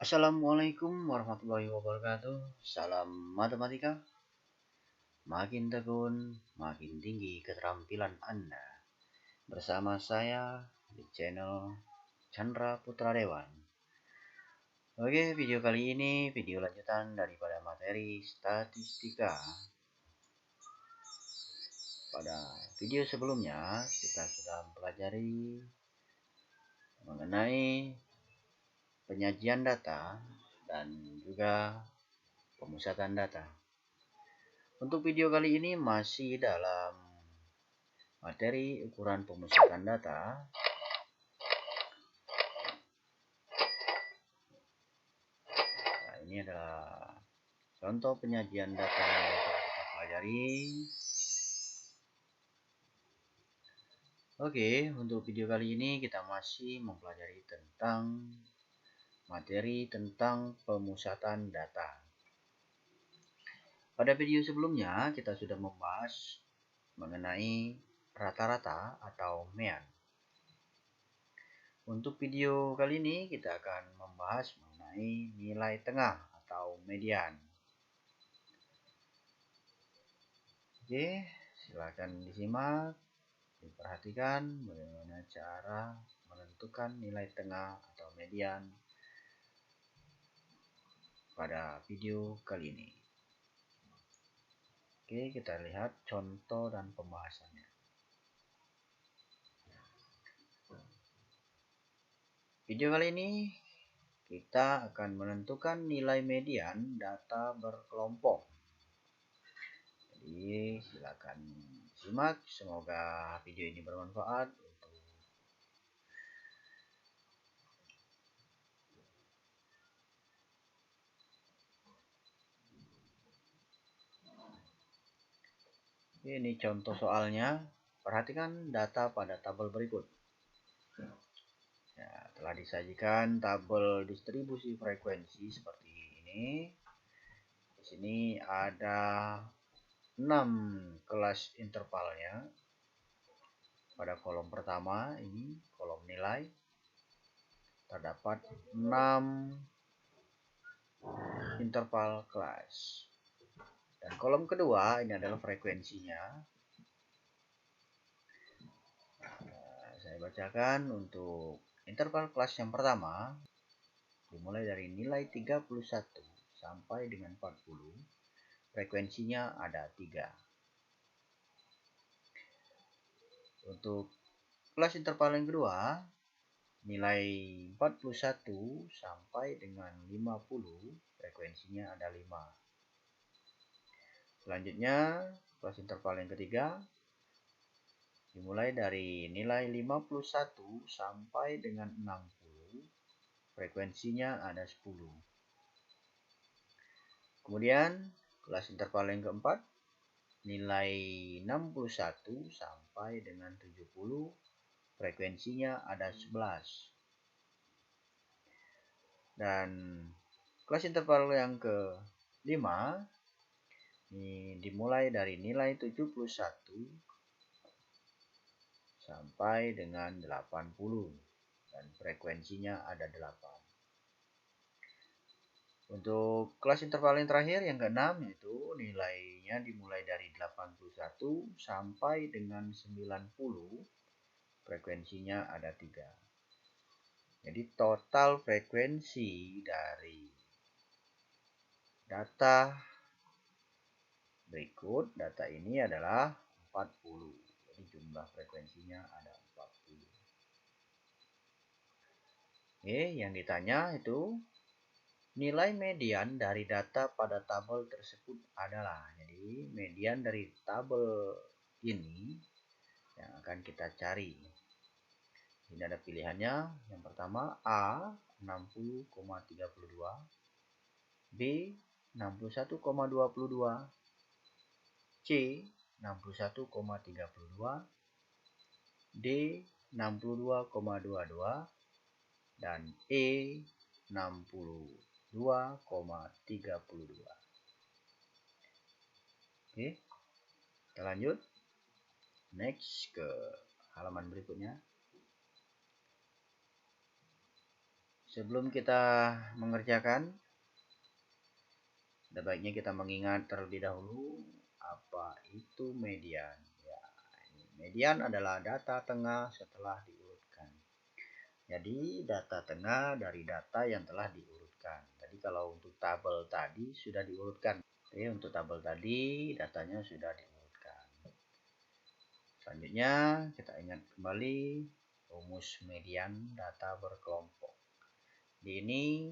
Assalamualaikum warahmatullahi wabarakatuh. Salam matematika. Makin tekun, makin tinggi keterampilan Anda. Bersama saya di channel Chandra Putra Dewan. Oke, video kali ini video lanjutan daripada materi statistika. Pada video sebelumnya kita sudah mempelajari mengenai penyajian data dan juga pemusatan data. Untuk video kali ini masih dalam materi ukuran pemusatan data. Nah, ini adalah contoh penyajian data yang telah kita pelajari. Oke, untuk video kali ini kita masih mempelajari tentang materi tentang pemusatan data. Pada video sebelumnya kita sudah membahas mengenai rata-rata atau mean. Untuk video kali ini kita akan membahas mengenai nilai tengah atau median. Oke, silakan disimak, diperhatikan bagaimana cara menentukan nilai tengah atau median pada video kali ini. Oke, kita lihat contoh dan pembahasannya. Video kali ini kita akan menentukan nilai median data berkelompok. Jadi silakan simak, semoga video ini bermanfaat untuk ini contoh soalnya. Perhatikan data pada tabel berikut. Ya, telah disajikan tabel distribusi frekuensi seperti ini. Di sini ada 6 kelas intervalnya. Pada kolom pertama ini kolom nilai terdapat 6 interval kelas. Dan kolom kedua ini adalah frekuensinya. Nah, saya bacakan untuk interval kelas yang pertama dimulai dari nilai 31 sampai dengan 40. Frekuensinya ada 3. Untuk kelas interval yang kedua nilai 41 sampai dengan 50, frekuensinya ada 5. Selanjutnya, kelas interval yang ketiga dimulai dari nilai 51 sampai dengan 60, frekuensinya ada 10. Kemudian, kelas interval yang keempat nilai 61 sampai dengan 70, frekuensinya ada 11. Dan kelas interval yang kelima ini dimulai dari nilai 71 sampai dengan 80 dan frekuensinya ada 8. Untuk kelas interval yang terakhir yang keenam yaitu nilainya dimulai dari 81 sampai dengan 90, frekuensinya ada 3. Jadi total frekuensi dari data berikut, data ini adalah 40. Jadi jumlah frekuensinya ada 40. Oke, yang ditanya itu nilai median dari data pada tabel tersebut adalah. Jadi median dari tabel ini yang akan kita cari. Ini ada pilihannya. Yang pertama A 60,32, B 61,22, C 61,32, D 62,22, dan E 62,32. Oke, kita lanjut. Next ke halaman berikutnya. Sebelum kita mengerjakan, ada baiknya kita mengingat terlebih dahulu apa itu median. Ya, median adalah data tengah setelah diurutkan. Jadi data tengah dari data yang telah diurutkan. Tadi kalau untuk tabel tadi sudah diurutkan. Oke, untuk tabel tadi datanya sudah diurutkan. Selanjutnya kita ingat kembali rumus median data berkelompok. Ini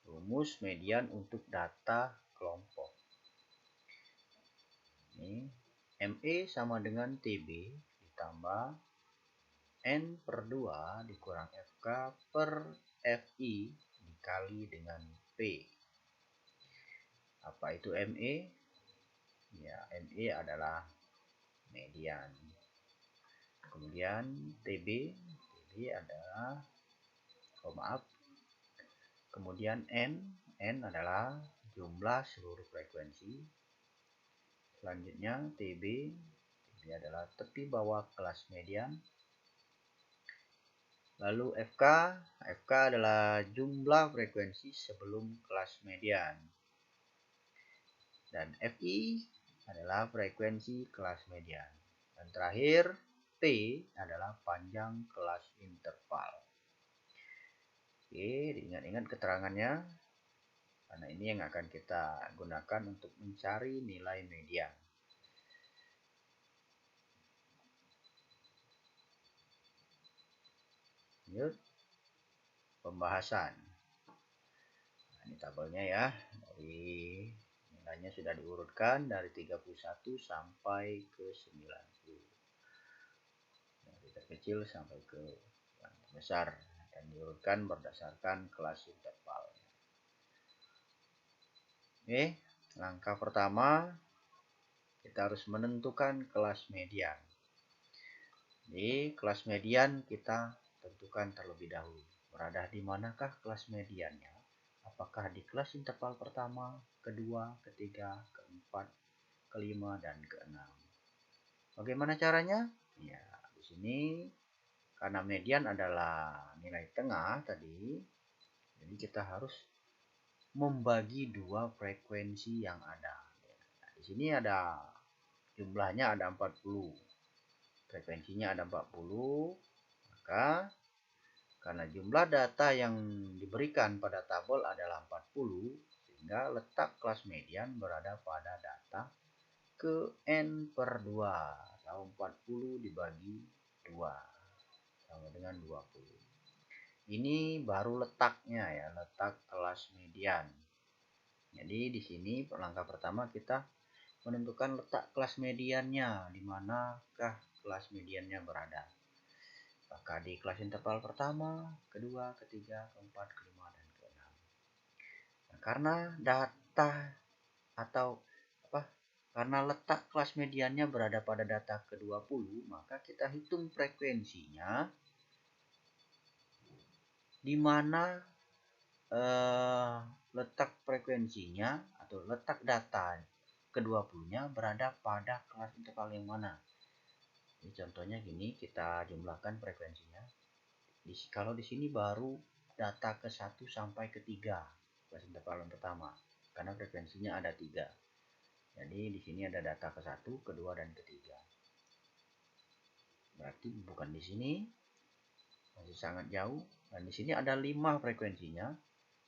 rumus median untuk data kelompok. Ini ME sama dengan TB ditambah N per 2 dikurang FK per FI dikali dengan P. Apa itu ME? Ya, ME adalah median. Kemudian TB adalah, kemudian N adalah jumlah seluruh frekuensi. Selanjutnya TB adalah tepi bawah kelas median. Lalu FK adalah jumlah frekuensi sebelum kelas median. Dan FI adalah frekuensi kelas median. Dan terakhir, T adalah panjang kelas interval. Oke, diingat-ingat keterangannya, karena ini yang akan kita gunakan untuk mencari nilai median. Lanjut, pembahasan. Nah, ini tabelnya ya, dari nilainya sudah diurutkan dari 31 sampai ke 90. Dari terkecil sampai ke yang terbesar. Dan diurutkan berdasarkan kelas interval. Oke, langkah pertama kita harus menentukan kelas median. Di kelas median kita tentukan terlebih dahulu. Berada di manakah kelas mediannya? Apakah di kelas interval pertama, kedua, ketiga, keempat, kelima, dan keenam? Bagaimana caranya? Ya, di sini karena median adalah nilai tengah tadi, jadi kita harus membagi dua frekuensi yang ada. Nah, di sini ada jumlahnya ada 40. Frekuensinya ada 40. Maka karena jumlah data yang diberikan pada tabel adalah 40, sehingga letak kelas median berada pada data ke N per 2 atau 40 dibagi 2 sama dengan 20. Ini baru letaknya ya, letak kelas median. Jadi di sini langkah pertama kita menentukan letak kelas mediannya, di manakah kelas mediannya berada. Apakah di kelas interval pertama, kedua, ketiga, keempat, kelima, dan keenam. Nah, karena data atau karena letak kelas mediannya berada pada data ke-20, maka kita hitung frekuensinya di mana letak frekuensinya atau letak data ke-20-nya berada pada kelas interval yang mana. Ini contohnya gini, kita jumlahkan frekuensinya. Kalau di sini baru data ke-1 sampai ke-3, kelas interval yang pertama, karena frekuensinya ada 3. Jadi di sini ada data ke-1, kedua, dan ketiga. Berarti bukan di sini, masih sangat jauh. Dan di sini ada 5 frekuensinya.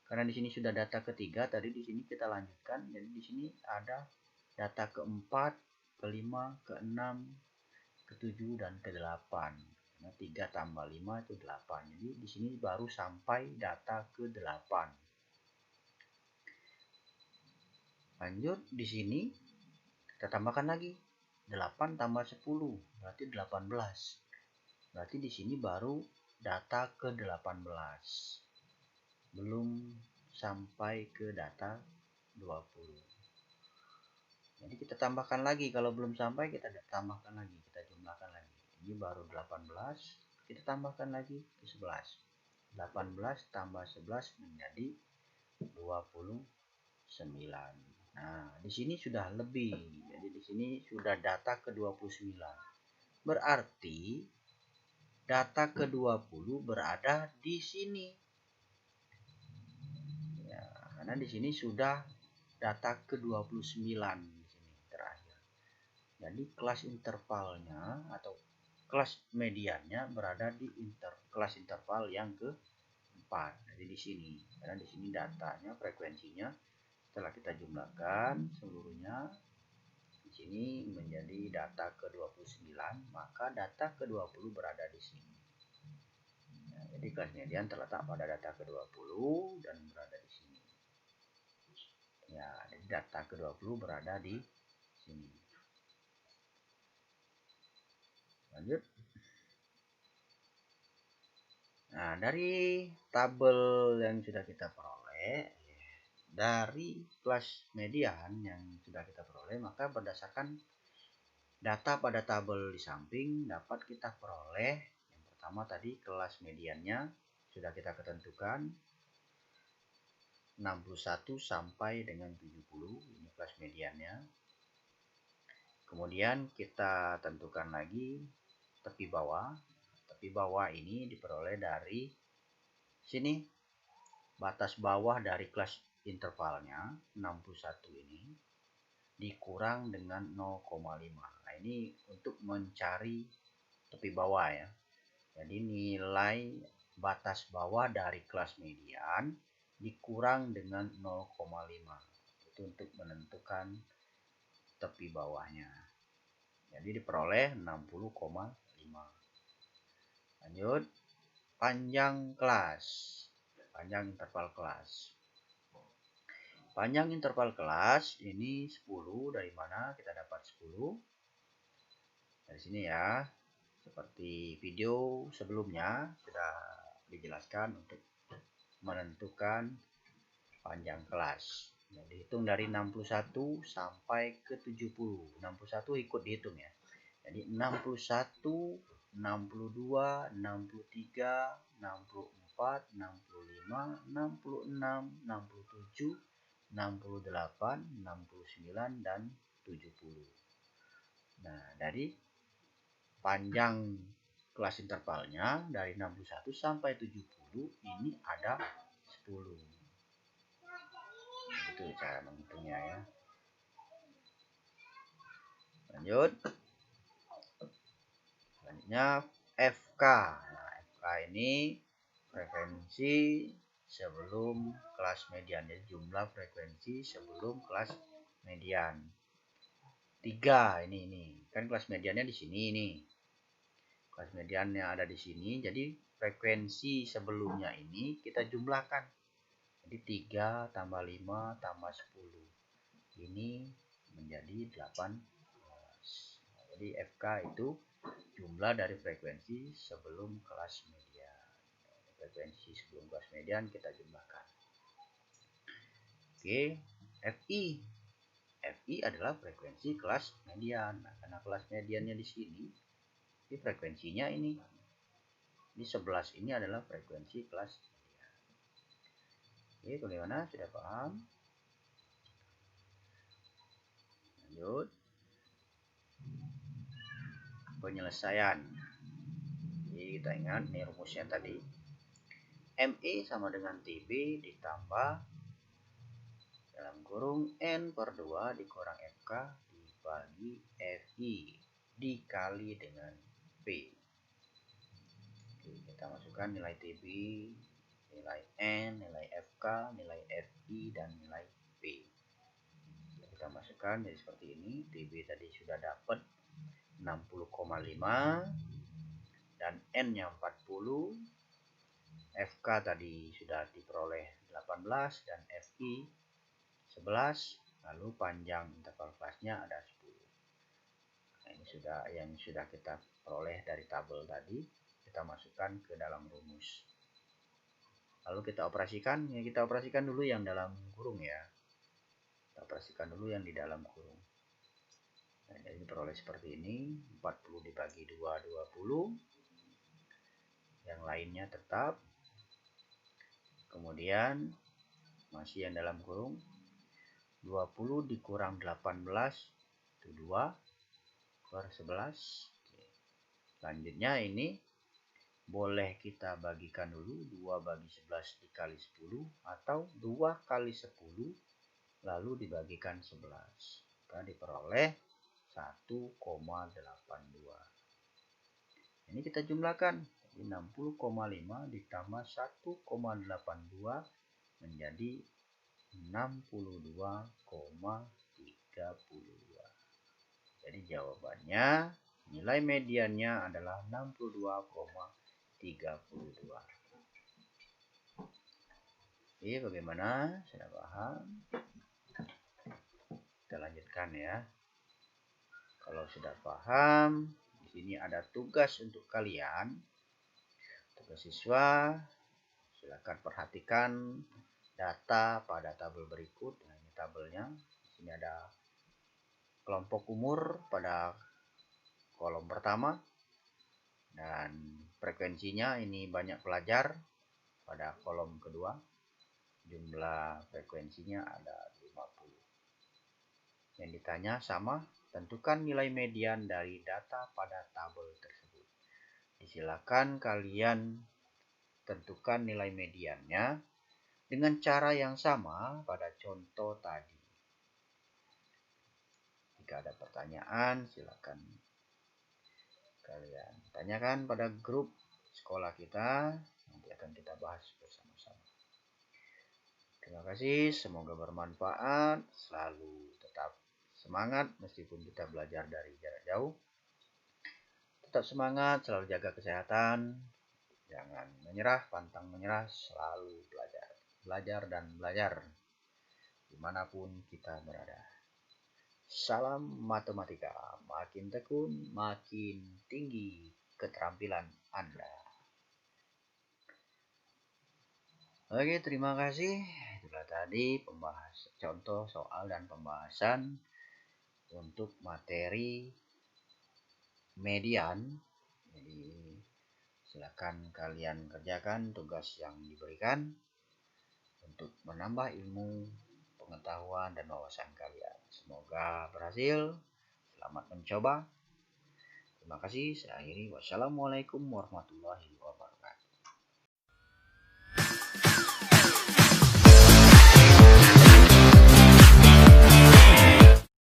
Karena di sini sudah data ketiga, tadi di sini kita lanjutkan. Jadi di sini ada data keempat, kelima, keenam, ketujuh, dan ke-8. Nah, 3 tambah 5 itu 8. Jadi di sini baru sampai data ke-8. Lanjut di sini kita tambahkan lagi 8 tambah 10 berarti 18. Berarti di sini baru data ke-18. Belum sampai ke data 20. Jadi kita tambahkan lagi, kalau belum sampai kita tambahkan lagi, kita jumlahkan lagi. Ini baru 18, kita tambahkan lagi ke 11. 18 tambah 11 menjadi 29. Nah, di sini sudah lebih. Jadi di sini sudah data ke-29. Berarti data ke-20 berada di sini. Karena di sini sudah data ke-29 di sini terakhir. Jadi kelas intervalnya atau kelas mediannya berada di kelas interval yang keempat. Jadi di sini, karena di sini datanya, frekuensinya setelah kita jumlahkan seluruhnya di sini menjadi data ke-29, maka data ke-20 berada di sini. Nah, jadi kelas median terletak pada data ke-20 dan berada di sini. Ya, jadi data ke-20 berada di sini. Lanjut. Nah, dari tabel yang sudah kita peroleh, dari kelas median yang sudah kita peroleh, maka berdasarkan data pada tabel di samping dapat kita peroleh. Yang pertama tadi kelas mediannya sudah kita ketentukan 61 sampai dengan 70, ini kelas mediannya. Kemudian kita tentukan lagi tepi bawah. Tepi bawah ini diperoleh dari sini, batas bawah dari kelas intervalnya 61 ini dikurang dengan 0,5. Nah, ini untuk mencari tepi bawah ya. Jadi nilai batas bawah dari kelas median dikurang dengan 0,5. Itu untuk menentukan tepi bawahnya. Jadi diperoleh 60,5. Lanjut, panjang kelas. Panjang interval kelas. Panjang interval kelas ini 10. Dari mana kita dapat 10? Dari sini ya. Seperti video sebelumnya sudah dijelaskan untuk menentukan panjang kelas. Nah, dihitung dari 61 sampai ke 70. 61 ikut dihitung ya. Jadi 61, 62, 63, 64, 65, 66, 67, 68, 69, dan 70. Nah, dari panjang kelas intervalnya dari 61 sampai 70 ini ada 10. Itu cara menghitungnya ya. Lanjut. Selanjutnya FK. Nah, FK ini frekuensi sebelum kelas median, jadi jumlah frekuensi sebelum kelas median. 3 ini kan kelas mediannya di sini nih. Kelas median yang ada di sini, jadi frekuensi sebelumnya ini kita jumlahkan. Jadi 3 tambah 5 tambah 10. Ini menjadi 18. Jadi FK itu jumlah dari frekuensi sebelum kelas median. Frekuensi sebelum kelas median kita jumlahkan. Oke, FI. FI adalah frekuensi kelas median. Nah, karena kelas mediannya di sini, di frekuensinya ini. Di 11 ini adalah frekuensi kelas median. Oke, bagaimana? Sudah paham? Lanjut. Penyelesaian. Jadi kita ingat nih rumusnya tadi. ME sama dengan TB ditambah dalam kurung N per 2 dikurang FK dibagi FI dikali dengan P. Oke, kita masukkan nilai TB, nilai N, nilai FK, nilai FI, dan nilai P. Kita masukkan jadi seperti ini. TB tadi sudah dapat 60,5 dan N-nya 40. FK tadi sudah diperoleh 18 dan FI 11. Lalu panjang interval kelasnya ada 10. Nah, ini yang sudah kita peroleh dari tabel tadi, kita masukkan ke dalam rumus. Lalu kita operasikan, ya kita operasikan dulu yang dalam kurung ya. Kita operasikan dulu yang di dalam kurung. Nah, jadi diperoleh seperti ini, 40 dibagi 2, 20. Yang lainnya tetap. Kemudian masih yang dalam kurung, 20 dikurang 18 itu 2 per 11. Selanjutnya ini boleh kita bagikan dulu 2 bagi 11 dikali 10 atau 2 kali 10 lalu dibagikan 11. Maka diperoleh 1,82. Ini kita jumlahkan. 60,5 ditambah 1,82 menjadi 62,32. Jadi jawabannya nilai mediannya adalah 62,32. Oke, bagaimana? Sudah paham? Kita lanjutkan ya. Kalau sudah paham, di sini ada tugas untuk kalian. Tugas siswa, silakan perhatikan data pada tabel berikut. Nah, ini tabelnya. Di sini ada kelompok umur pada kolom pertama dan frekuensinya ini banyak pelajar pada kolom kedua. Jumlah frekuensinya ada 50. Yang ditanya sama, tentukan nilai median dari data pada tabel tersebut. Silakan kalian tentukan nilai mediannya dengan cara yang sama pada contoh tadi. Jika ada pertanyaan, silakan kalian tanyakan pada grup sekolah kita. Nanti akan kita bahas bersama-sama. Terima kasih, semoga bermanfaat. Selalu tetap semangat meskipun kita belajar dari jarak jauh. Tetap semangat, selalu jaga kesehatan. Jangan menyerah, pantang menyerah, selalu belajar. Belajar dan belajar dimanapun kita berada. Salam matematika, makin tekun, makin tinggi keterampilan Anda. Oke, terima kasih. Itulah tadi contoh soal dan pembahasan untuk materi median. Jadi silakan kalian kerjakan tugas yang diberikan untuk menambah ilmu, pengetahuan, dan wawasan kalian. Semoga berhasil. Selamat mencoba. Terima kasih. Saya akhiri. Wassalamualaikum warahmatullahi wabarakatuh.